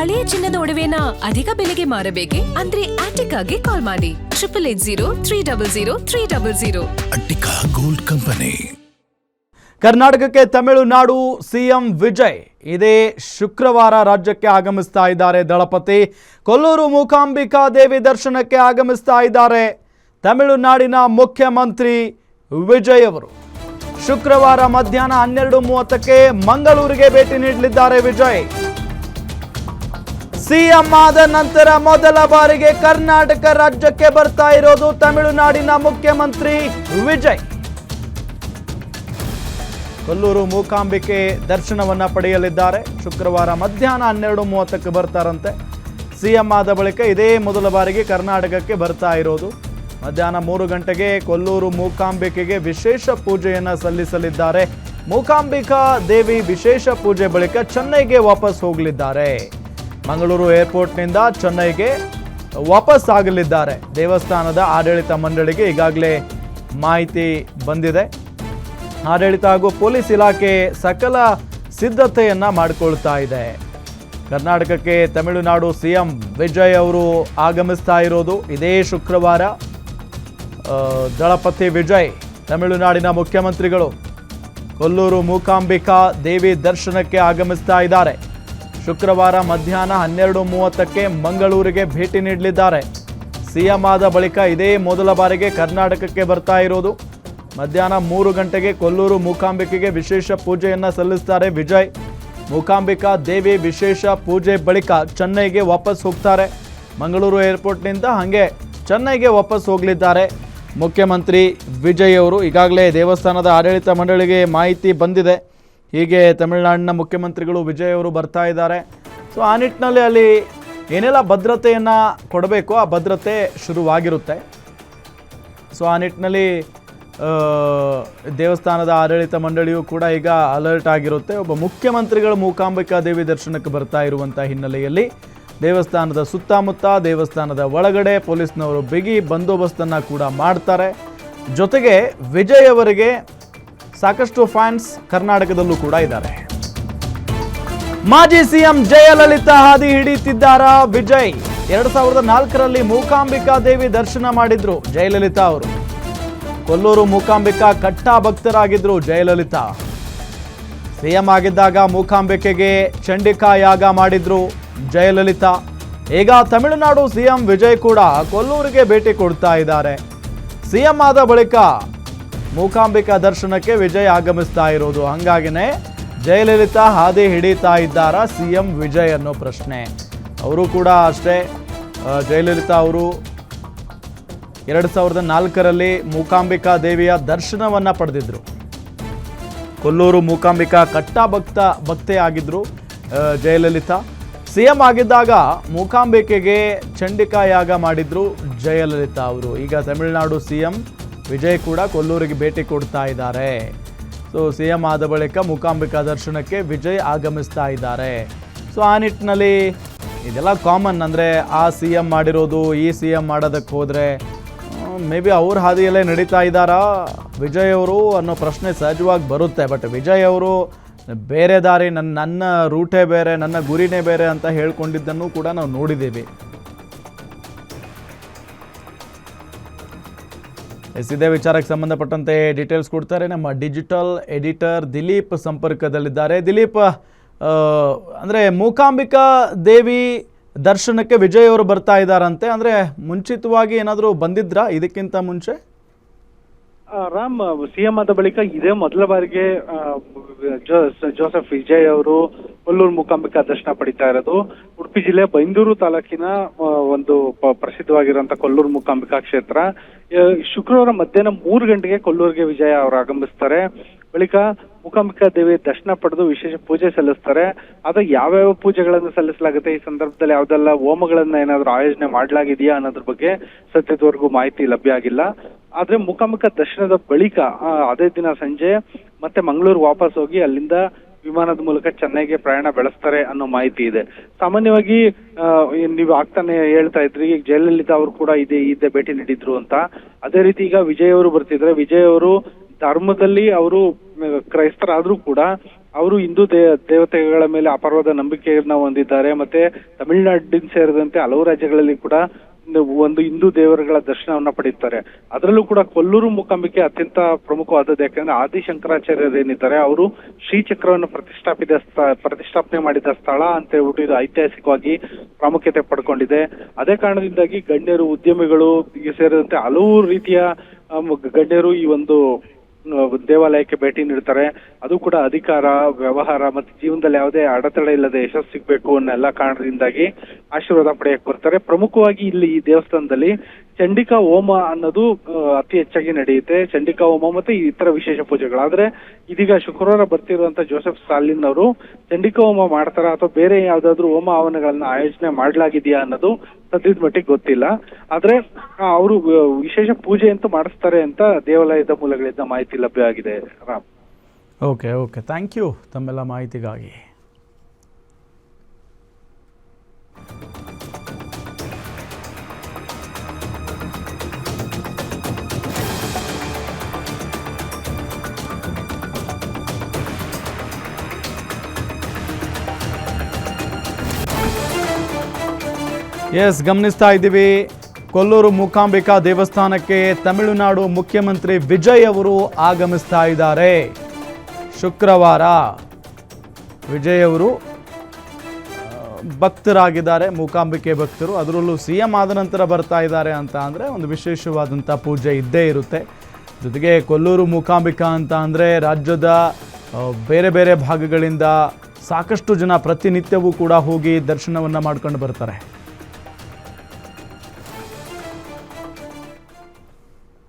ಹಳೆಯ ಚಿನ್ನದ ಒಡವೆನ ಅಧಿಕ ಬೆಲೆಗೆ ಮಾರಬೇಕೆ? ಅಂದ್ರೆ ಆಟಿಕಾಗೆ ಕಾಲ್ ಮಾಡಿ 8880 ಅಟ್ಟಿಕಾ ಗೋಲ್ಡ್ ಕಂಪನಿ. ಕರ್ನಾಟಕಕ್ಕೆ ತಮಿಳುನಾಡು ಸಿಎಂ ವಿಜಯ್ ಇದೇ ಶುಕ್ರವಾರ ರಾಜ್ಯಕ್ಕೆ ಆಗಮಿಸ್ತಾ ಇದ್ದಾರೆ. ದಳಪತಿ ಕೊಲ್ಲೂರು ಮೂಕಾಂಬಿಕಾ ದೇವಿ ದರ್ಶನಕ್ಕೆ ಆಗಮಿಸ್ತಾ ಇದ್ದಾರೆ. ತಮಿಳುನಾಡಿನ ಮುಖ್ಯಮಂತ್ರಿ ವಿಜಯ್ ಅವರು ಶುಕ್ರವಾರ ಮಧ್ಯಾಹ್ನ 12:30ಕ್ಕೆ ಮಂಗಳೂರಿಗೆ ಭೇಟಿ ನೀಡಲಿದ್ದಾರೆ. ವಿಜಯ್ ಸಿಎಂ ಆದ ನಂತರ ಮೊದಲ ಬಾರಿಗೆ ಕರ್ನಾಟಕ ರಾಜ್ಯಕ್ಕೆ ಬರ್ತಾ ಇರೋದು ತಮಿಳುನಾಡಿನ ಮುಖ್ಯಮಂತ್ರಿ ವಿಜಯ್. ಕೊಲ್ಲೂರು ಮೂಕಾಂಬಿಕೆ ದರ್ಶನವನ್ನ ಪಡೆಯಲಿದ್ದಾರೆ. ಶುಕ್ರವಾರ ಮಧ್ಯಾಹ್ನ 12:30ಕ್ಕೆ ಬರ್ತಾರಂತೆ. ಸಿಎಂ ಆದ ಬಳಿಕ ಇದೇ ಮೊದಲ ಬಾರಿಗೆ ಕರ್ನಾಟಕಕ್ಕೆ ಬರ್ತಾ ಇರೋದು. ಮಧ್ಯಾಹ್ನ 3 ಗಂಟೆಗೆ ಕೊಲ್ಲೂರು ಮೂಕಾಂಬಿಕೆಗೆ ವಿಶೇಷ ಪೂಜೆಯನ್ನು ಸಲ್ಲಿಸಲಿದ್ದಾರೆ. ಮೂಕಾಂಬಿಕಾ ದೇವಿ ವಿಶೇಷ ಪೂಜೆ ಬಳಿಕ ಚೆನ್ನೈಗೆ ವಾಪಸ್ ಹೋಗಲಿದ್ದಾರೆ. ಮಂಗಳೂರು ಏರ್ಪೋರ್ಟ್ನಿಂದ ಚೆನ್ನೈಗೆ ವಾಪಸ್ ಆಗಲಿದ್ದಾರೆ. ದೇವಸ್ಥಾನದ ಆಡಳಿತ ಮಂಡಳಿಗೆ ಈಗಾಗಲೇ ಮಾಹಿತಿ ಬಂದಿದೆ. ಆಡಳಿತ ಹಾಗೂ ಪೊಲೀಸ್ ಇಲಾಖೆ ಸಕಲ ಸಿದ್ಧತೆಯನ್ನ ಮಾಡಿಕೊಳ್ತಾ ಇದೆ. ಕರ್ನಾಟಕಕ್ಕೆ ತಮಿಳುನಾಡು ಸಿಎಂ ವಿಜಯ್ ಅವರು ಆಗಮಿಸ್ತಾ ಇರೋದು ಇದೇ ಶುಕ್ರವಾರ. ದಳಪತಿ ವಿಜಯ್ ತಮಿಳುನಾಡಿನ ಮುಖ್ಯಮಂತ್ರಿಗಳು ಕೊಲ್ಲೂರು ಮೂಕಾಂಬಿಕಾ ದೇವಿ ದರ್ಶನಕ್ಕೆ ಆಗಮಿಸ್ತಾ ಇದ್ದಾರೆ. ಶುಕ್ರವಾರ ಮಧ್ಯಾಹ್ನ 12:30ಕ್ಕೆ ಮಂಗಳೂರಿಗೆ ಭೇಟಿ ನೀಡಲಿದ್ದಾರೆ. ಸಿಎಂ ಆದ ಬಳಿಕ ಇದೇ ಮೊದಲ ಬಾರಿಗೆ ಕರ್ನಾಟಕಕ್ಕೆ ಬರ್ತಾ ಇರೋದು. ಮಧ್ಯಾಹ್ನ 3 ಗಂಟೆಗೆ ಕೊಲ್ಲೂರು ಮೂಕಾಂಬಿಕೆಗೆ ವಿಶೇಷ ಪೂಜೆಯನ್ನು ಸಲ್ಲಿಸ್ತಾರೆ ವಿಜಯ್. ಮೂಕಾಂಬಿಕಾ ದೇವಿ ವಿಶೇಷ ಪೂಜೆ ಬಳಿಕ ಚೆನ್ನೈಗೆ ವಾಪಸ್ ಹೋಗ್ತಾರೆ. ಮಂಗಳೂರು ಏರ್ಪೋರ್ಟ್ನಿಂದ ಹಾಗೆ ಚೆನ್ನೈಗೆ ವಾಪಸ್ ಹೋಗಲಿದ್ದಾರೆ ಮುಖ್ಯಮಂತ್ರಿ ವಿಜಯ್ ಅವರು. ಈಗಾಗಲೇ ದೇವಸ್ಥಾನದ ಆಡಳಿತ ಮಂಡಳಿಗೆ ಮಾಹಿತಿ ಬಂದಿದೆ. ಹೀಗೆ ತಮಿಳುನಾಡಿನ ಮುಖ್ಯಮಂತ್ರಿಗಳು ವಿಜಯ್ ಅವರು ಬರ್ತಾ ಇದ್ದಾರೆ. ಸೊ ಆ ನಿಟ್ಟಿನಲ್ಲಿ ಅಲ್ಲಿ ಏನೆಲ್ಲ ಭದ್ರತೆಯನ್ನು ಕೊಡಬೇಕು ಆ ಭದ್ರತೆ ಶುರುವಾಗಿರುತ್ತೆ. ಸೊ ಆ ನಿಟ್ಟಿನಲ್ಲಿ ದೇವಸ್ಥಾನದ ಆಡಳಿತ ಮಂಡಳಿಯು ಕೂಡ ಈಗ ಅಲರ್ಟ್ ಆಗಿರುತ್ತೆ. ಒಬ್ಬ ಮುಖ್ಯಮಂತ್ರಿಗಳು ಮೂಕಾಂಬಿಕಾ ದೇವಿ ದರ್ಶನಕ್ಕೆ ಬರ್ತಾ ಇರುವಂಥ ಹಿನ್ನೆಲೆಯಲ್ಲಿ ದೇವಸ್ಥಾನದ ಸುತ್ತಮುತ್ತ ದೇವಸ್ಥಾನದ ಒಳಗಡೆ ಪೊಲೀಸ್ನವರು ಬಿಗಿ ಬಂದೋಬಸ್ತನ್ನು ಕೂಡ ಮಾಡ್ತಾರೆ. ಜೊತೆಗೆ ವಿಜಯ್ ಅವರಿಗೆ ಸಾಕಷ್ಟು ಫ್ಯಾನ್ಸ್ ಕರ್ನಾಟಕದಲ್ಲೂ ಕೂಡ ಇದ್ದಾರೆ. ಮಾಜಿ ಸಿಎಂ ಜಯಲಲಿತಾ ಹಾದಿ ಹಿಡಿಯುತ್ತಿದ್ದಾರಾ ವಿಜಯ್? 2004ರಲ್ಲಿ ಮೂಕಾಂಬಿಕಾ ದೇವಿ ದರ್ಶನ ಮಾಡಿದ್ರು ಜಯಲಲಿತಾ ಅವರು. ಕೊಲ್ಲೂರು ಮೂಕಾಂಬಿಕಾ ಕಟ್ಟಾ ಭಕ್ತರಾಗಿದ್ರು ಜಯಲಲಿತಾ. ಸಿಎಂ ಆಗಿದ್ದಾಗ ಮೂಕಾಂಬಿಕೆಗೆ ಚಂಡಿಕಾ ಯಾಗ ಮಾಡಿದ್ರು ಜಯಲಲಿತಾ. ಈಗ ತಮಿಳುನಾಡು ಸಿಎಂ ವಿಜಯ್ ಕೂಡ ಕೊಲ್ಲೂರಿಗೆ ಭೇಟಿ ಕೊಡ್ತಾ ಇದ್ದಾರೆ. ಸಿಎಂ ಆದ ಬಳಿಕ ಮೂಕಾಂಬಿಕಾ ದರ್ಶನಕ್ಕೆ ವಿಜಯ್ ಆಗಮಿಸ್ತಾ ಇರೋದು. ಹಂಗಾಗಿನೇ ಜಯಲಲಿತಾ ಹಾದಿ ಹಿಡಿತಾ ಇದ್ದಾರಾ ಸಿಎಂ ವಿಜಯ್ ಅನ್ನೋ ಪ್ರಶ್ನೆ. ಅವರು ಕೂಡ ಅಷ್ಟೇ. ಜಯಲಲಿತಾ ಅವರು 2004ರಲ್ಲಿ ಮೂಕಾಂಬಿಕಾ ದೇವಿಯ ದರ್ಶನವನ್ನ ಪಡೆದಿದ್ರು. ಕೊಲ್ಲೂರು ಮೂಕಾಂಬಿಕಾ ಕಟ್ಟಾ ಭಕ್ತೆ ಆಗಿದ್ರು ಜಯಲಲಿತಾ. ಸಿಎಂ ಆಗಿದ್ದಾಗ ಮೂಕಾಂಬಿಕೆಗೆ ಚಂಡಿಕಾ ಯಾಗ ಮಾಡಿದ್ರು ಜಯಲಲಿತಾ ಅವರು. ಈಗ ತಮಿಳುನಾಡು ಸಿಎಂ ವಿಜಯ್ ಕೂಡ ಕೊಲ್ಲೂರಿಗೆ ಭೇಟಿ ಕೊಡ್ತಾ ಇದ್ದಾರೆ. ಸೊ ಸಿಎಂ ಆದ ಬಳಿಕ ಮೂಕಾಂಬಿಕಾ ದರ್ಶನಕ್ಕೆ ವಿಜಯ್ ಆಗಮಿಸ್ತಾ ಇದ್ದಾರೆ. ಸೊ ಆ ನಿಟ್ಟಿನಲ್ಲಿ ಇದೆಲ್ಲ ಕಾಮನ್. ಅಂದರೆ ಆ ಸಿಎಂ ಮಾಡಿರೋದು ಈ ಸಿಎಂ ಮಾಡೋದಕ್ಕೆ ಹೋದರೆ ಮೇ ಬಿ ಅವ್ರ ಹಾದಿಯಲ್ಲೇ ನಡೀತಾ ಇದ್ದಾರಾ ವಿಜಯ್ ಅವರು ಅನ್ನೋ ಪ್ರಶ್ನೆ ಸಹಜವಾಗಿ ಬರುತ್ತೆ. ಬಟ್ ವಿಜಯ್ ಅವರು ಬೇರೆ ದಾರಿ, ನನ್ನ ರೂಟೇ ಬೇರೆ, ನನ್ನ ಗುರಿನೇ ಬೇರೆ ಅಂತ ಹೇಳ್ಕೊಂಡಿದ್ದನ್ನು ಕೂಡ ನಾವು ನೋಡಿದ್ದೀವಿ. ಇದೇ ವಿಚಾರಕ್ಕೆ ಸಂಬಂಧಪಟ್ಟಂತೆ ಡೀಟೇಲ್ಸ್ ಕೊಡ್ತಾರೆ ನಮ್ಮ ಡಿಜಿಟಲ್ ಎಡಿಟರ್ ದಿಲೀಪ್ ಸಂಪರ್ಕದಲ್ಲಿದ್ದಾರೆ. ದಿಲೀಪ್, ಅಂದರೆ ಮೂಕಾಂಬಿಕಾ ದೇವಿ ದರ್ಶನಕ್ಕೆ ವಿಜಯ್ ಅವರು ಬರ್ತಾ ಇದ್ದಾರಂತೆ. ಅಂದರೆ ಮುಂಚಿತವಾಗಿ ಏನಾದರೂ ಬಂದಿದ್ರಾ ಇದಕ್ಕಿಂತ ಮುಂಚೆ? ರಾಮ್, ಸಿಎಂ ಆದ ಬಳಿಕ ಇದೇ ಮೊದಲ ಬಾರಿಗೆ ಜೋಸೆಫ್ ವಿಜಯ್ ಅವರು ಕೊಲ್ಲೂರು ಮೂಕಾಂಬಿಕಾ ದರ್ಶನ ಪಡಿತಾ ಇರೋದು. ಉಡುಪಿ ಜಿಲ್ಲೆ ಬೈಂದೂರು ತಾಲೂಕಿನ ಒಂದು ಪ್ರಸಿದ್ಧವಾಗಿರುವಂತಹ ಕೊಲ್ಲೂರು ಮೂಕಾಂಬಿಕಾ ಕ್ಷೇತ್ರ. ಶುಕ್ರವಾರ ಮಧ್ಯಾಹ್ನ 3 ಗಂಟೆಗೆ ಕೊಲ್ಲೂರಿಗೆ ವಿಜಯ್ ಅವರು ಆಗಮಿಸ್ತಾರೆ. ಬಳಿಕ ಮೂಕಾಂಬಿಕಾ ದೇವಿ ದರ್ಶನ ಪಡೆದು ವಿಶೇಷ ಪೂಜೆ ಸಲ್ಲಿಸ್ತಾರೆ. ಆದ್ರೆ ಯಾವ್ಯಾವ ಪೂಜೆಗಳನ್ನು ಸಲ್ಲಿಸಲಾಗುತ್ತೆ, ಈ ಸಂದರ್ಭದಲ್ಲಿ ಯಾವ್ದೆಲ್ಲ ಹೋಮಗಳನ್ನ ಏನಾದ್ರು ಆಯೋಜನೆ ಮಾಡಲಾಗಿದೆಯಾ ಅನ್ನೋದ್ರ ಬಗ್ಗೆ ಸದ್ಯದವರೆಗೂ ಮಾಹಿತಿ ಲಭ್ಯ ಆಗಿಲ್ಲ. ಆದ್ರೆ ಮೂಕಾಂಬಿಕಾ ದರ್ಶನದ ಬಳಿಕ ಅದೇ ದಿನ ಸಂಜೆ ಮತ್ತೆ ಮಂಗಳೂರು ವಾಪಸ್ ಹೋಗಿ ಅಲ್ಲಿಂದ ವಿಮಾನದ ಮೂಲಕ ಚೆನ್ನೈಗೆ ಪ್ರಯಾಣ ಬೆಳೆಸ್ತಾರೆ ಅನ್ನೋ ಮಾಹಿತಿ ಇದೆ. ಸಾಮಾನ್ಯವಾಗಿ ನೀವು ಆಗ್ತಾನೆ ಹೇಳ್ತಾ ಇದ್ರಿ, ಈಗ ಜಯಲಲಿತಾ ಅವರು ಕೂಡ ಇದೇ ಭೇಟಿ ನೀಡಿದ್ರು ಅಂತ. ಅದೇ ರೀತಿ ಈಗ ವಿಜಯ್ ಅವರು ಬರ್ತಿದ್ರೆ, ವಿಜಯ್ ಅವರು ಧರ್ಮದಲ್ಲಿ ಅವರು ಕ್ರೈಸ್ತರಾದ್ರೂ ಕೂಡ ಅವರು ಹಿಂದೂ ದೇವತೆಗಳ ಮೇಲೆ ಅಪಾರವಾದ ನಂಬಿಕೆಯನ್ನ ಹೊಂದಿದ್ದಾರೆ. ಮತ್ತೆ ತಮಿಳುನಾಡಿನ ಸೇರಿದಂತೆ ಹಲವು ರಾಜ್ಯಗಳಲ್ಲಿ ಕೂಡ ಒಂದು ಹಿಂದೂ ದೇವರುಗಳ ದರ್ಶನವನ್ನ ಪಡೆಯುತ್ತಾರೆ. ಅದರಲ್ಲೂ ಕೂಡ ಕೊಲ್ಲೂರು ಮೂಕಾಂಬಿಕೆ ಅತ್ಯಂತ ಪ್ರಮುಖವಾದದ್ದು. ಯಾಕಂದ್ರೆ ಆದಿಶಂಕರಾಚಾರ್ಯರು ಏನಿದ್ದಾರೆ ಅವರು ಶ್ರೀಚಕ್ರವನ್ನು ಪ್ರತಿಷ್ಠಾಪನೆ ಮಾಡಿದ ಸ್ಥಳ ಅಂತ ಹೇಳ್ಬಿಟ್ಟು ಇದು ಐತಿಹಾಸಿಕವಾಗಿ ಪ್ರಾಮುಖ್ಯತೆ ಪಡ್ಕೊಂಡಿದೆ. ಅದೇ ಕಾರಣದಿಂದಾಗಿ ಗಣ್ಯರು, ಉದ್ಯಮಿಗಳು ಸೇರಿದಂತೆ ಹಲವು ರೀತಿಯ ಗಣ್ಯರು ಈ ಒಂದು ದೇವಾಲಯಕ್ಕೆ ಭೇಟಿ ನೀಡ್ತಾರೆ. ಅದು ಕೂಡ ಅಧಿಕಾರ, ವ್ಯವಹಾರ ಮತ್ತೆ ಜೀವನದಲ್ಲಿ ಯಾವುದೇ ಅಡೆತಡೆ ಇಲ್ಲದೆ ಯಶಸ್ಸು ಸಿಗ್ಬೇಕು ಅನ್ನೋ ಎಲ್ಲ ಕಾರಣದಿಂದಾಗಿ ಆಶೀರ್ವಾದ ಪಡೆಯಕ್ಕೆ ಬರ್ತಾರೆ. ಪ್ರಮುಖವಾಗಿ ಇಲ್ಲಿ ಈ ದೇವಸ್ಥಾನದಲ್ಲಿ ಚಂಡಿಕಾ ಹೋಮ ಅನ್ನೋದು ಅತಿ ಹೆಚ್ಚಾಗಿ ನಡೆಯುತ್ತೆ. ಚಂಡಿಕಾ ಹೋಮ ಮತ್ತೆ ಇತರ ವಿಶೇಷ ಪೂಜೆಗಳು. ಆದ್ರೆ ಇದೀಗ ಶುಕ್ರವಾರ ಬರ್ತಿರುವಂತ ಜೋಸೆಫ್ ಸ್ಟಾಲಿನ್ ಅವರು ಚಂಡಿಕಾ ಹೋಮ ಮಾಡ್ತಾರ ಅಥವಾ ಬೇರೆ ಯಾವ್ದಾದ್ರು ಹೋಮ ಹವನಗಳನ್ನ ಆಯೋಜನೆ ಮಾಡ್ಲಾಗಿದೆಯಾ ಅನ್ನೋದು ಸದ್ಯದ ಮಟ್ಟಿಗೆ ಗೊತ್ತಿಲ್ಲ. ಆದ್ರೆ ಅವರು ವಿಶೇಷ ಪೂಜೆ ಅಂತೂ ಮಾಡಿಸ್ತಾರೆ ಅಂತ ದೇವಾಲಯದ ಮೂಲಗಳಿಂದ ಮಾಹಿತಿ ಲಭ್ಯ ಆಗಿದೆ. ರಾಮ್. ಓಕೆ, ಥ್ಯಾಂಕ್ ಯು ತಮ್ಮೆಲ್ಲ ಮಾಹಿತಿಗಾಗಿ. ಗಮನಿಸ್ತಾ ಇದ್ದೀವಿ, ಕೊಲ್ಲೂರು ಮೂಕಾಂಬಿಕಾ ದೇವಸ್ಥಾನಕ್ಕೆ ತಮಿಳುನಾಡು ಮುಖ್ಯಮಂತ್ರಿ ವಿಜಯ್ ಅವರು ಆಗಮಿಸ್ತಾ ಇದ್ದಾರೆ. ಶುಕ್ರವಾರ ವಿಜಯ್ ಅವರು ಭಕ್ತರಾಗಿದ್ದಾರೆ, ಮೂಕಾಂಬಿಕೆ ಭಕ್ತರು. ಅದರಲ್ಲೂ CM ಆದ ನಂತರ ಬರ್ತಾ ಇದ್ದಾರೆ ಅಂತ ಅಂದರೆ ಒಂದು ವಿಶೇಷವಾದಂಥ ಪೂಜೆ ಇದ್ದೇ ಇರುತ್ತೆ. ಜೊತೆಗೆ ಕೊಲ್ಲೂರು ಮೂಕಾಂಬಿಕಾ ಅಂತ ಅಂದರೆ ರಾಜ್ಯದ ಬೇರೆ ಬೇರೆ ಭಾಗಗಳಿಂದ ಸಾಕಷ್ಟು ಜನ ಪ್ರತಿನಿತ್ಯವೂ ಕೂಡ ಹೋಗಿ ದರ್ಶನವನ್ನು ಮಾಡ್ಕೊಂಡು ಬರ್ತಾರೆ.